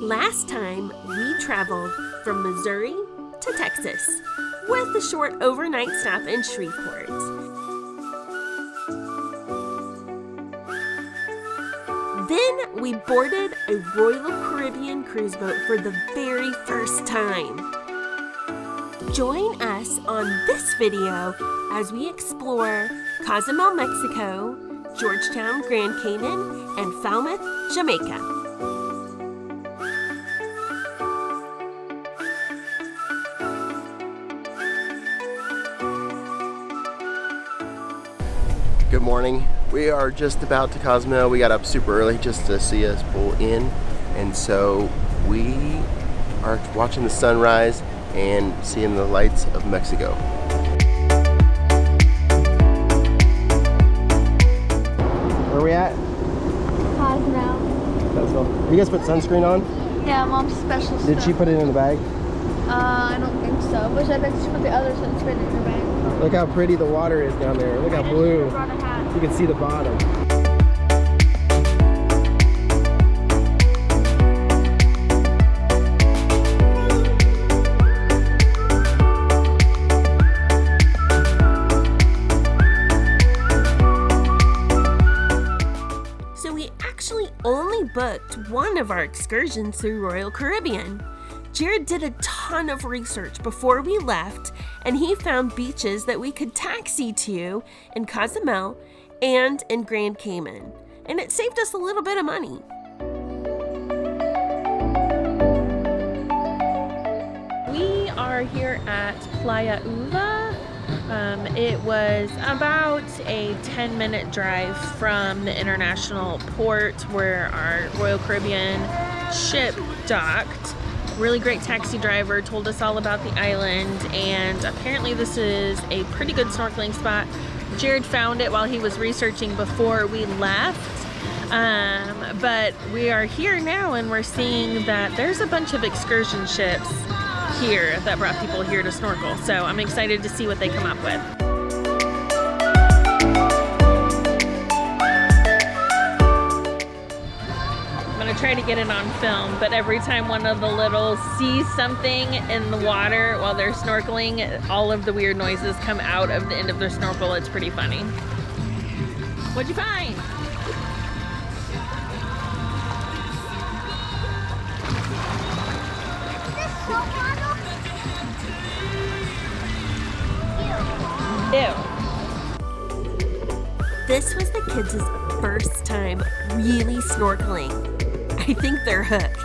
Last time, we traveled from Missouri to Texas with a short overnight stop in Shreveport. Then we boarded a Royal Caribbean cruise boat for the very first time. Join us on this video as we explore COZUMEL, Mexico, Georgetown, Grand Cayman, and FALMOUTH, Jamaica. Good morning. We are just about to COZUMEL. We got up super early just to see us pull in, and so we are watching the sunrise and seeing the lights of Mexico. Where are we at? COZUMEL. You guys put sunscreen on? Yeah, Mom's special stuff. Did she put it in the bag? I don't think so. Wish I bet she put the other sunscreen in her bag. Look how pretty the water is down there. Look how blue. Brought a hat. You can see the bottom. So we actually only booked one of our excursions through Royal Caribbean. Jared did a ton of research before we left, and he found beaches that we could taxi to in COZUMEL and in Grand Cayman, and it saved us a little bit of money. We are here at Playa Uva. It was about a 10-minute drive from the international port where our Royal Caribbean ship docked. Really great taxi driver, told us all about the island, and apparently this is a pretty good snorkeling spot. Jared found it while he was researching before we left, but we are here now and we're seeing that there's a bunch of excursion ships here that brought people here to snorkel, so I'm excited to see what they come up with. Try to get it on film, but every time one of the littles sees something in the water while they're snorkeling, all of the weird noises come out of the end of their snorkel. It's pretty funny. What'd you find? Ew. This was the kids' first time really snorkeling. I think they're hooked.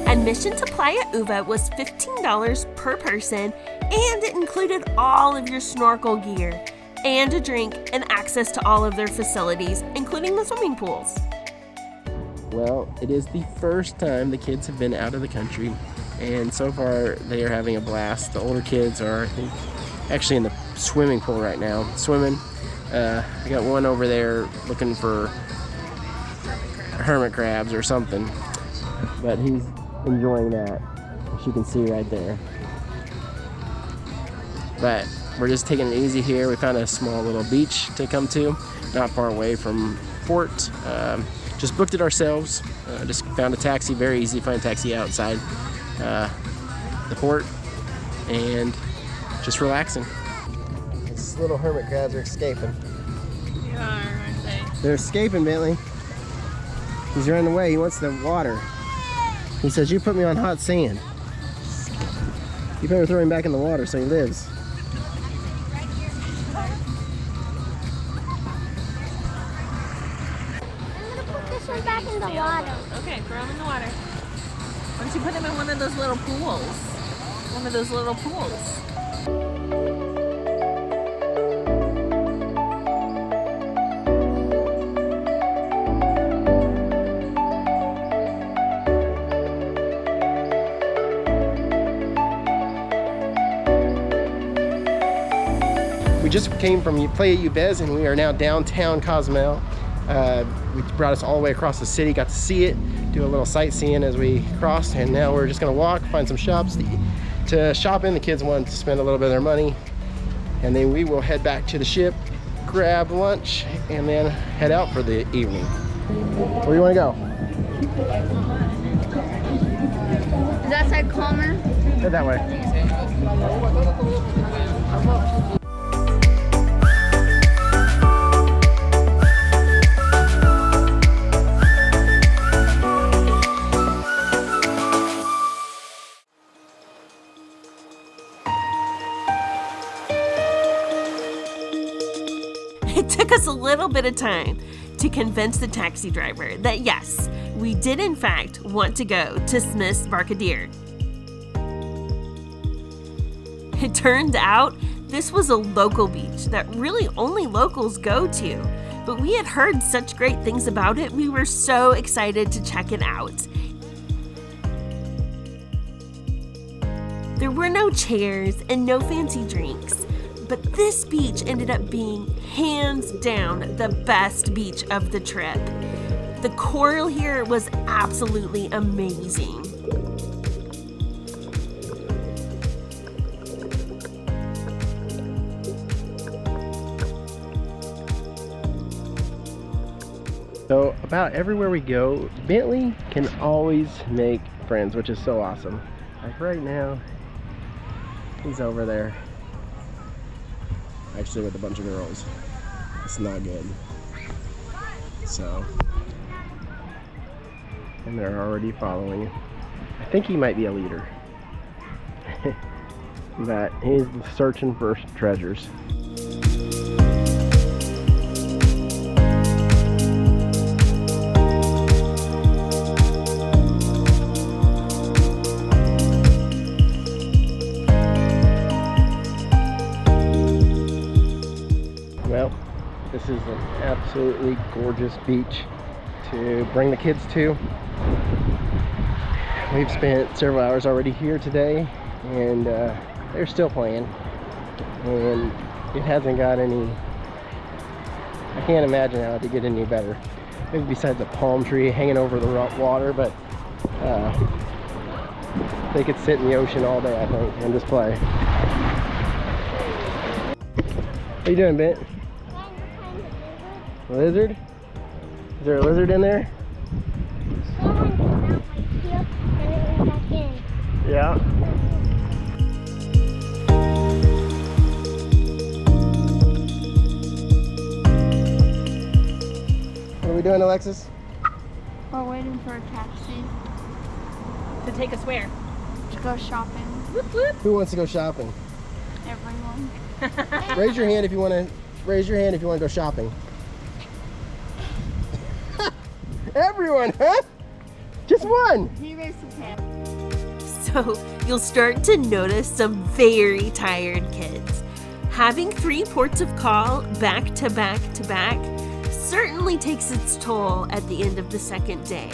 Admission to Playa Uva was $15 per person, and it included all of your snorkel gear and a drink and access to all of their facilities, including the swimming pools. Well, it is the first time the kids have been out of the country, and so far they are having a blast. The older kids are, I think, actually in the swimming pool right now, swimming. I got one over there looking for hermit crabs or something, but he's enjoying that, as you can see right there. But we're just taking it easy here. We found a small little beach to come to, not far away from port. Just booked it ourselves. Just found a taxi, very easy to find a taxi outside the port, and just relaxing. These little hermit crabs are escaping. They are, aren't they? They're escaping, Bentley. He's running away. He wants the water. He says, "You put me on hot sand." You better throw him back in the water so he lives. I'm gonna put this one back in the water. Okay, throw him in the water. Why don't you put him in one of those little pools? One of those little pools. We just came from Playa Ubez and we are now downtown Cozumel. Which brought us all the way across the city, got to see it, do a little sightseeing as we crossed, and now we're just gonna walk, find some shops to shop in. The kids wanted to spend a little bit of their money, and then we will head back to the ship, grab lunch, and then head out for the evening. Where do you wanna go? Is that side calmer? Head that way. It took us a little bit of time to convince the taxi driver that yes, we did in fact want to go to Smith's Barcadere. It turned out this was a local beach that really only locals go to, but we had heard such great things about it, we were so excited to check it out. There were no chairs and no fancy drinks, but this beach ended up being hands down the best beach of the trip. The coral here was absolutely amazing. So about everywhere we go, Bentley can always make friends, which is so awesome. Like right now, he's over there. Actually with a bunch of girls. It's not good. So, and they're already following. I think he might be a leader. But he's searching for treasures. Well, this is an absolutely gorgeous beach to bring the kids to. We've spent several hours already here today, and they're still playing, and it hasn't got any, I can't imagine how it could get any better. Maybe besides a palm tree hanging over the water, but they could sit in the ocean all day, I think, and just play. What are you doing, Bent? A lizard? Is there a lizard in there? Yeah. What are we doing, Alexis? We're waiting for a taxi To take us where? to go shopping. Whoop, whoop. Who wants to go shopping? Everyone. Raise your hand if you want to. Raise your hand if you want to go shopping. Everyone, huh? Just one. He raised his hand. So you'll start to notice some very tired kids. Having 3 ports of call back to back to back certainly takes its toll at the end of the second day.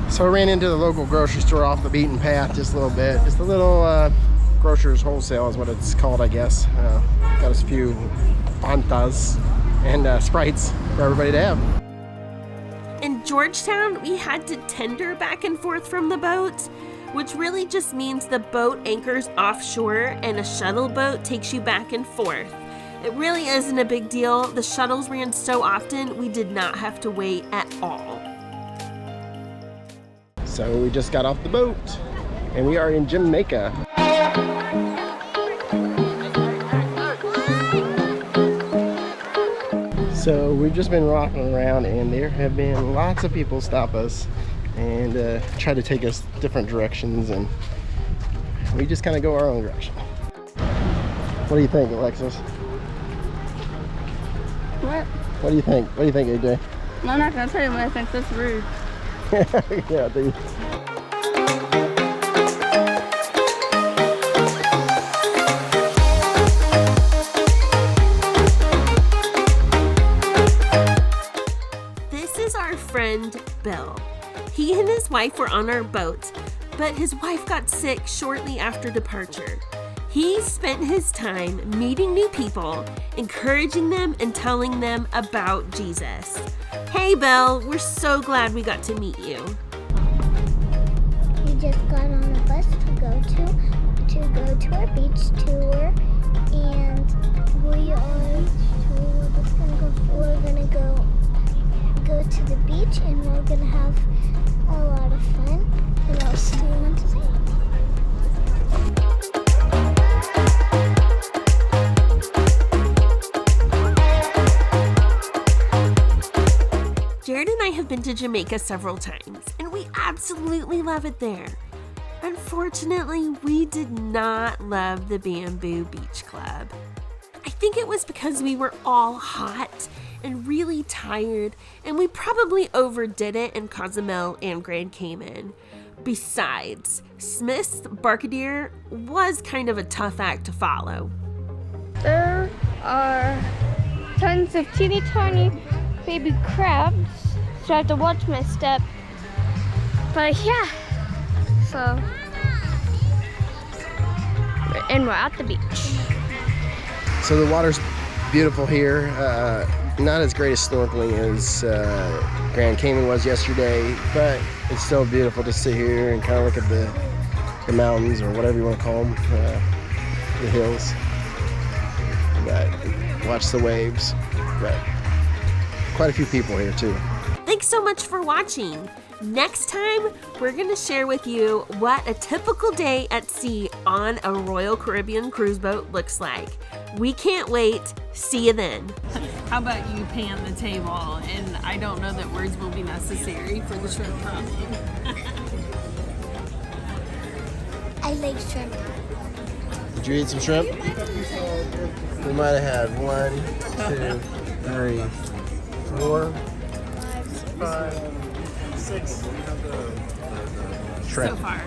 So I ran into the local grocery store off the beaten path just a little bit. Just a little grocer's wholesale is what it's called, I guess. Got us a few Fantas and Sprites for everybody to have. In Georgetown, we had to tender back and forth from the boat, which really just means the boat anchors offshore and a shuttle boat takes you back and forth. It really isn't a big deal. The shuttles ran so often, we did not have to wait at all. So we just got off the boat and we are in Jamaica. So we've just been rocking around and there have been lots of people stop us and try to take us different directions, and we just kind of go our own direction. What do you think, Alexis? What? What do you think? What do you think, AJ? I'm not gonna tell you what I think. That's rude. Yeah, This is our friend Bill. He and his wife were on our boat, but his wife got sick shortly after departure. He spent his time meeting new people, encouraging them, and telling them about Jesus. Hey, Belle, we're so glad we got to meet you. We just got on a bus to go to our beach tour, and we're gonna go to the beach, and we're gonna have a lot of fun. What else do you want to say? Jared and I have been to Jamaica several times, and we absolutely love it there. Unfortunately, we did not love the Bamboo Beach Club. I think it was because we were all hot and really tired, and we probably overdid it in COZUMEL and Grand Cayman. Besides, Smith's Barkadeer was kind of a tough act to follow. There are tons of teeny tiny baby crabs, so I have to watch my step. But yeah, we're at the beach. So the water's beautiful here. Not as great as snorkeling as Grand Cayman was yesterday, but it's still beautiful to sit here and kind of look at the mountains, or whatever you want to call them, the hills. But watch the waves. But quite a few people here too. Thanks so much for watching. Next time, we're going to share with you what a typical day at sea on a Royal Caribbean cruise boat looks like. We can't wait. See you then. How about you pan the table? And I don't know that words will be necessary for the shrimp problem. I like shrimp. Did you eat some shrimp? We might have had 1, 2, 3, 4, 5, 6 shrimp. So far.